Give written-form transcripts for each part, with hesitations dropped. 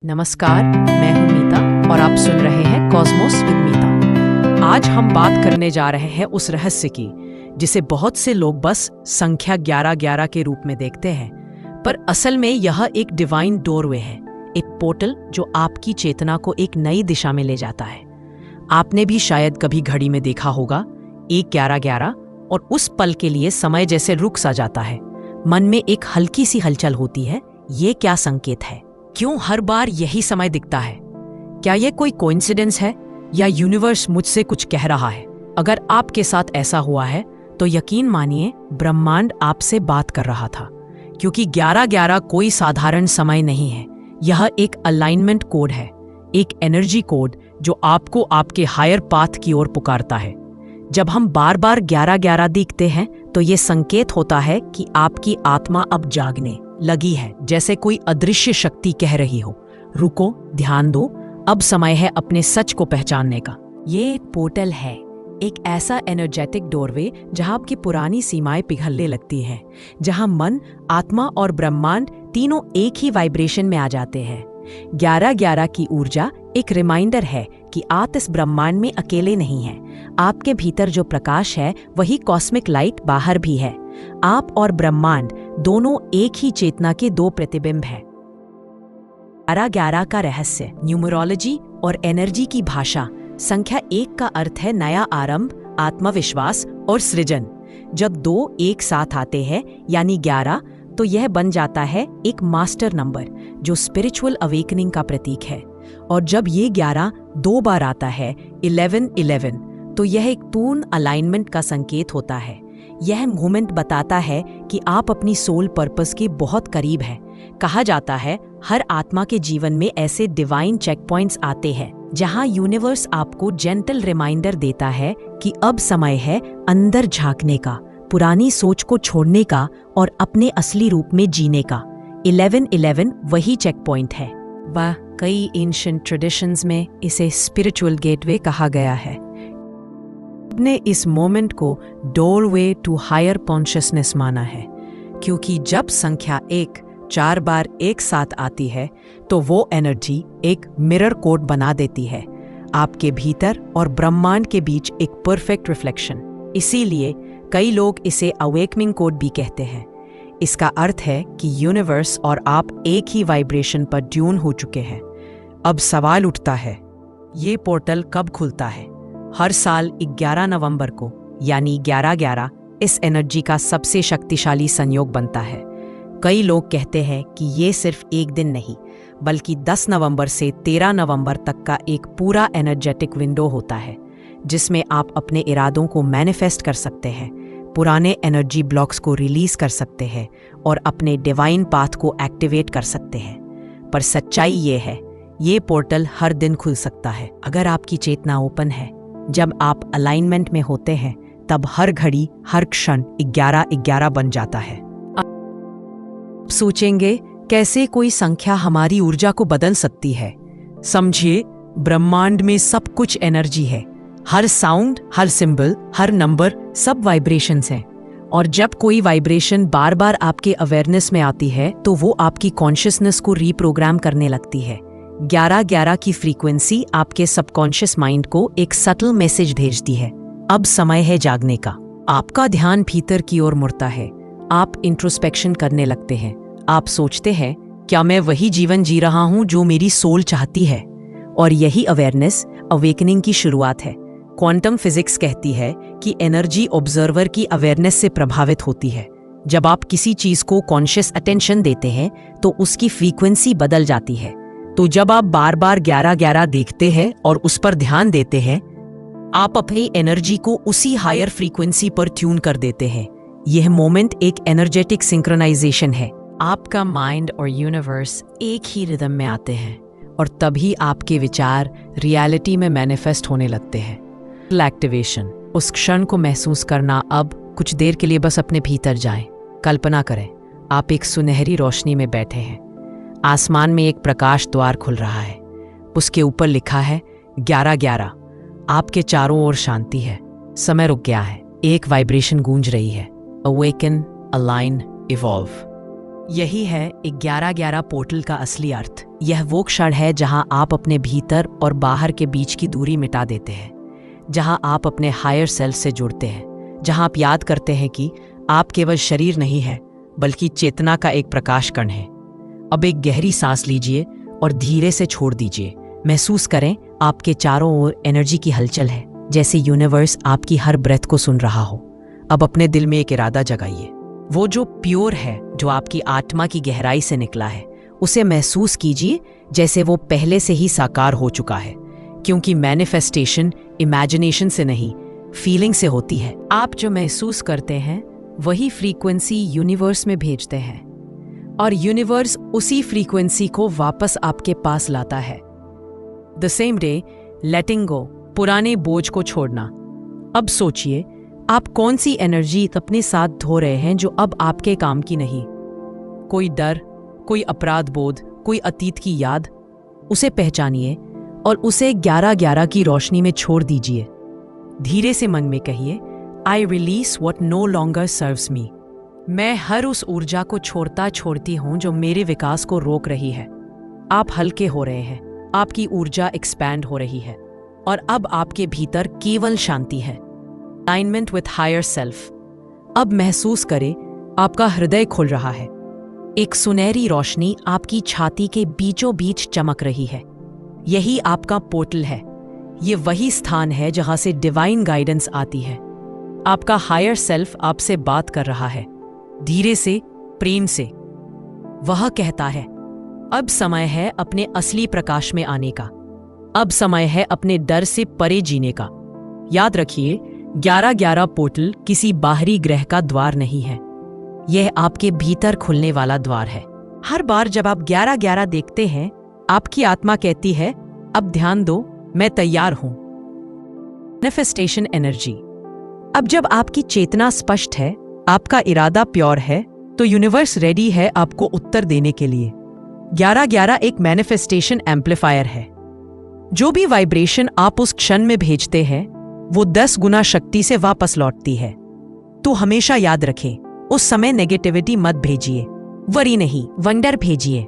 नमस्कार, मैं हूं मीता और आप सुन रहे हैं कॉस्मोस विद मीता। आज हम बात करने जा रहे हैं उस रहस्य की जिसे बहुत से लोग बस संख्या 1111 के रूप में देखते हैं, पर असल में यह एक डिवाइन डोरवे है, एक पोर्टल जो आपकी चेतना को एक नई दिशा में ले जाता है। आपने भी शायद कभी घड़ी में देखा होगा 1-11-11 और उस पल के लिए समय जैसे रुक सा जाता है। मन में एक हल्की सी हलचल होती है, ये क्या संकेत है? क्यों हर बार यही समय दिखता है? क्या यह कोई कोइंसिडेंस है या यूनिवर्स मुझसे कुछ कह रहा है? अगर आपके साथ ऐसा हुआ है तो यकीन मानिए ब्रह्मांड आपसे बात कर रहा था, क्योंकि 11-11 कोई साधारण समय नहीं है। यह एक अलाइनमेंट कोड है, एक एनर्जी कोड जो आपको आपके हायर पाथ की ओर पुकारता है। जब हम बार बार 11-11 देखते हैं तो ये संकेत होता है कि आपकी आत्मा अब जागने लगी है, जैसे कोई अदृश्य शक्ति कह रही हो, रुको, ध्यान दो, अब समय है अपने सच को पहचानने का। ये एक पोर्टल है, एक ऐसा एनर्जेटिक डोरवे जहां आपकी पुरानी सीमाएं पिघलने लगती हैं, जहां मन, आत्मा और ब्रह्मांड तीनों एक ही वाइब्रेशन में आ जाते हैं। 11-11 की ऊर्जा एक रिमाइंडर है कि आप इस ब्रह्मांड में अकेले नहीं हैं। आपके भीतर जो प्रकाश है वही कॉस्मिक लाइट बाहर भी है। आप और ब्रह्मांड दोनों एक ही चेतना के दो प्रतिबिंब हैं। 11-11 का रहस्य, न्यूमरोलॉजी और एनर्जी की भाषा। संख्या 1 का अर्थ है नया आरंभ, आत्मविश्वास और सृजन। जब 2 एक साथ आते हैं यानी 11, तो यह बन जाता है एक मास्टर नंबर जो स्पिरिचुअल अवेकनिंग का प्रतीक है। और जब ये 11 2 बार आता है 11-11, तो यह एक पूर्ण अलाइनमेंट का संकेत होता है। यह मोमेंट बताता है कि आप अपनी सोल पर्पस के बहुत करीब हैं। कहा जाता है हर आत्मा के जीवन में ऐसे डिवाइन चेक पॉइंट्स आते हैं जहां यूनिवर्स आपको जेंटल रिमाइंडर देता है कि अब समय है अंदर झांकने का, पुरानी सोच को छोड़ने का और अपने असली रूप में जीने का। 11-11 वही चेक पॉइंट है। वह कई एंशिएंट ट्रेडिशंस में इसे स्पिरिचुअल गेटवे कहा गया है। ने इस मोमेंट को डोरवे टू हायर कॉन्शियसनेस माना है, क्योंकि जब संख्या 1 4 बार एक साथ आती है तो वो एनर्जी एक मिरर कोड बना देती है, आपके भीतर और ब्रह्मांड के बीच एक परफेक्ट रिफ्लेक्शन। इसीलिए कई लोग इसे अवेकनिंग कोड भी कहते हैं। इसका अर्थ है कि यूनिवर्स और आप एक ही वाइब्रेशन पर ट्यून हो चुके हैं। अब सवाल उठता है, ये पोर्टल कब खुलता है? हर साल 11 नवंबर को, यानी 11-11 इस एनर्जी का सबसे शक्तिशाली संयोग बनता है। कई लोग कहते हैं कि ये सिर्फ एक दिन नहीं, बल्कि 10 नवंबर से 13 नवंबर तक का एक पूरा एनर्जेटिक विंडो होता है, जिसमें आप अपने इरादों को मैनिफेस्ट कर सकते हैं, पुराने एनर्जी ब्लॉक्स को रिलीज कर सकते हैं और अपने डिवाइन पाथ को एक्टिवेट कर सकते हैं। पर सच्चाई ये है, ये पोर्टल हर दिन खुल सकता है अगर आपकी चेतना ओपन है। जब आप अलाइनमेंट में होते हैं तब हर घड़ी, हर क्षण 11-11 बन जाता है। आप सोचेंगे कैसे कोई संख्या हमारी ऊर्जा को बदल सकती है? समझिए, ब्रह्मांड में सब कुछ एनर्जी है। हर साउंड, हर सिंबल, हर नंबर, सब वाइब्रेशंस हैं। और जब कोई वाइब्रेशन बार बार आपके अवेयरनेस में आती है तो वो आपकी कॉन्शियसनेस को रीप्रोग्राम करने लगती है। 11-11 की फ्रीक्वेंसी आपके सबकॉन्शियस माइंड को एक सटल मैसेज भेजती है, अब समय है जागने का। आपका ध्यान भीतर की ओर मुड़ता है। आप इंट्रोस्पेक्शन करने लगते हैं। आप सोचते हैं, क्या मैं वही जीवन जी रहा हूं जो मेरी सोल चाहती है? और यही अवेयरनेस अवेकनिंग की शुरुआत है। क्वांटम फिजिक्स कहती है कि एनर्जी ऑब्जर्वर की अवेयरनेस से प्रभावित होती है। जब आप किसी चीज को कॉन्शियस अटेंशन देते हैं तो उसकी फ्रीक्वेंसी बदल जाती है। तो जब आप बार बार 11-11 देखते हैं और उस पर ध्यान देते हैं, आप अपनी एनर्जी को उसी हायर फ्रीक्वेंसी पर ट्यून कर देते हैं। यह मोमेंट एक एनर्जेटिक सिंक्रोनाइजेशन है। आपका माइंड और यूनिवर्स एक ही रिदम में आते हैं और तभी आपके विचार रियलिटी में मैनिफेस्ट होने लगते हैं। एक्टिवेशन, उस क्षण को महसूस करना। अब कुछ देर के लिए बस अपने भीतर जाएं। कल्पना करें, आप एक सुनहरी रोशनी में बैठे हैं। आसमान में एक प्रकाश द्वार खुल रहा है। उसके ऊपर लिखा है 11-11। आपके चारों ओर शांति है। समय रुक गया है। एक वाइब्रेशन गूंज रही है, अवेकन, अलाइन, इवॉल्व। यही है 11-11 पोर्टल का असली अर्थ। यह वो क्षण है जहां आप अपने भीतर और बाहर के बीच की दूरी मिटा देते हैं, जहां आप अपने हायर सेल्फ से जुड़ते हैं, जहां आप याद करते हैं कि आप केवल शरीर नहीं है बल्कि चेतना का एक प्रकाश कण है। अब एक गहरी सांस लीजिए और धीरे से छोड़ दीजिए। महसूस करें आपके चारों ओर एनर्जी की हलचल है, जैसे यूनिवर्स आपकी हर ब्रेथ को सुन रहा हो। अब अपने दिल में एक इरादा जगाइए, वो जो प्योर है, जो आपकी आत्मा की गहराई से निकला है, उसे महसूस कीजिए जैसे वो पहले से ही साकार हो चुका है। क्योंकि मैनिफेस्टेशन इमेजिनेशन से नहीं, फीलिंग से होती है। आप जो महसूस करते हैं वही फ्रीक्वेंसी यूनिवर्स में भेजते हैं और यूनिवर्स उसी फ्रीक्वेंसी को वापस आपके पास लाता है। द सेम डे, लेटिंग गो, पुराने बोझ को छोड़ना। अब सोचिए आप कौन सी एनर्जी अपने साथ धो रहे हैं जो अब आपके काम की नहीं। कोई डर, कोई अपराध बोध, कोई अतीत की याद। उसे पहचानिए और उसे 11-11 की रोशनी में छोड़ दीजिए। धीरे से मन में कहिए, I release what no longer serves me. मैं हर उस ऊर्जा को छोड़ती हूं जो मेरे विकास को रोक रही है। आप हल्के हो रहे हैं, आपकी ऊर्जा एक्सपैंड हो रही है और अब आपके भीतर केवल शांति है। Alignment with higher self. अब महसूस करें आपका हृदय खुल रहा है। एक सुनहरी रोशनी आपकी छाती के बीचों बीच चमक रही है। यही आपका पोर्टल है। ये वही स्थान है जहां से डिवाइन गाइडेंस आती है। आपका हायर सेल्फ आपसे बात कर रहा है, धीरे से, प्रेम से। वह कहता है, अब समय है अपने असली प्रकाश में आने का। अब समय है अपने डर से परे जीने का। याद रखिए, 11-11 पोर्टल किसी बाहरी ग्रह का द्वार नहीं है। यह आपके भीतर खुलने वाला द्वार है। हर बार जब आप 11-11 देखते हैं, आपकी आत्मा कहती है, अब ध्यान दो, मैं तैयार हूं। Manifestation energy. अब जब आपकी चेतना स्पष्ट है, आपका इरादा प्योर है, तो यूनिवर्स रेडी है आपको उत्तर देने के लिए। 11-11 एक मैनिफेस्टेशन एम्पलीफायर है। जो भी वाइब्रेशन आप उस क्षण में भेजते हैं, वो 10 गुना शक्ति से वापस लौटती है। तो हमेशा याद रखें, उस समय नेगेटिविटी मत भेजिए। वरी नहीं, वंडर भेजिए।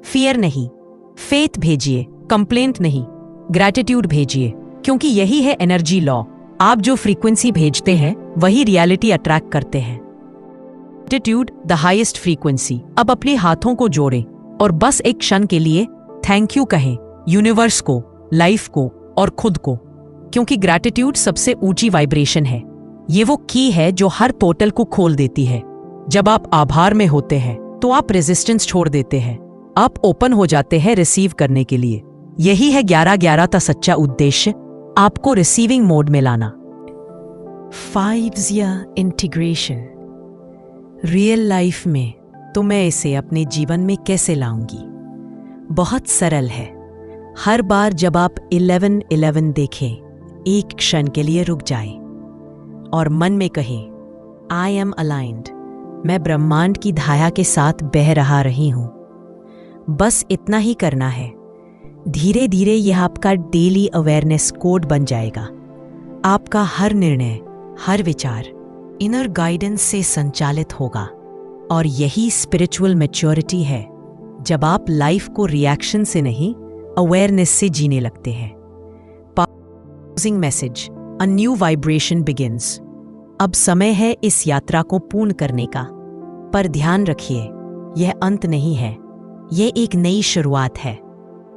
फियर नहीं, फेथ भेजिए। कंप्लेंट नहीं, ग्रैटिट्यूड भेजिए। क्योंकि यही है एनर्जी लॉ। आप जो फ्रीक्वेंसी भेजते हैं वही रियलिटी अट्रैक्ट करते हैं। Gratitude, the highest frequency. अब अपने हाथों को जोड़ें और बस एक क्षण के लिए थैंक यू कहें, यूनिवर्स को, लाइफ को और खुद को। क्योंकि ग्रैटिट्यूड सबसे ऊंची वाइब्रेशन है। ये वो की है जो हर पोर्टल को खोल देती है। जब आप आभार में होते हैं तो आप रेजिस्टेंस छोड़ देते हैं। आप ओपन हो जाते हैं रिसीव करने के लिए। यही है 11-11 का सच्चा उद्देश्य, आपको रिसीविंग मोड में लाना। 5 ईयर इंटीग्रेशन। रियल लाइफ में तो मैं इसे अपने जीवन में कैसे लाऊंगी? बहुत सरल है। हर बार जब आप 11-11 देखें, एक क्षण के लिए रुक जाएं और मन में कहें, आई एम अलाइंड। मैं ब्रह्मांड की धाया के साथ बह रही हूं। बस इतना ही करना है। धीरे धीरे यह आपका डेली अवेयरनेस कोड बन जाएगा। आपका हर निर्णय, हर विचार इनर गाइडेंस से संचालित होगा। और यही स्पिरिचुअल मैच्योरिटी है, जब आप लाइफ को रिएक्शन से नहीं, अवेयरनेस से जीने लगते हैं। Closing message, a new vibration begins. अब समय है इस यात्रा को पूर्ण करने का। पर ध्यान रखिए, यह अंत नहीं है, यह एक नई शुरुआत है।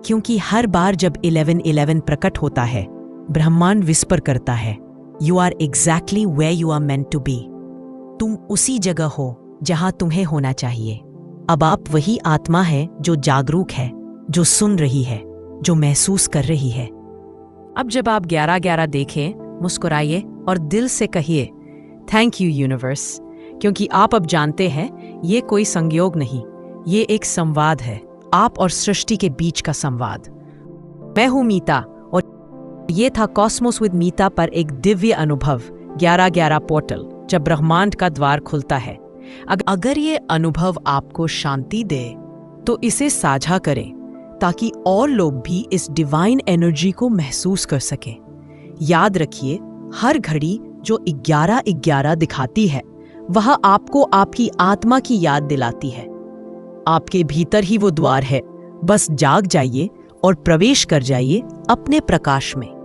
क्योंकि हर बार जब 11-11 प्रकट होता है, ब्रह्मांड विस्पर करता है, you are exactly where you are meant to be. तुम उसी जगह हो जहां तुम्हें होना चाहिए। अब आप वही आत्मा है जो जागरूक है, जो सुन रही है, जो महसूस कर रही है। अब जब आप 11-11 देखें, मुस्कुराइए और दिल से कहिए, थैंक यू यूनिवर्स। क्योंकि आप अब जानते हैं, ये कोई संयोग नहीं, ये एक संवाद है, आप और सृष्टि के बीच का संवाद। मैं हूं मीता और ये था कॉस्मोस विद मीता पर एक दिव्य अनुभव, 11-11 पोर्टल, जब ब्रह्मांड का द्वार खुलता है। अगर ये अनुभव आपको शांति दे तो इसे साझा करें, ताकि और लोग भी इस डिवाइन एनर्जी को महसूस कर सकें। याद रखिए, हर घड़ी जो 11-11 दिखाती है, वह आपको आपकी आत्मा की याद दिलाती है। आपके भीतर ही वो द्वार है, बस जाग जाइए और प्रवेश कर जाइए अपने प्रकाश में।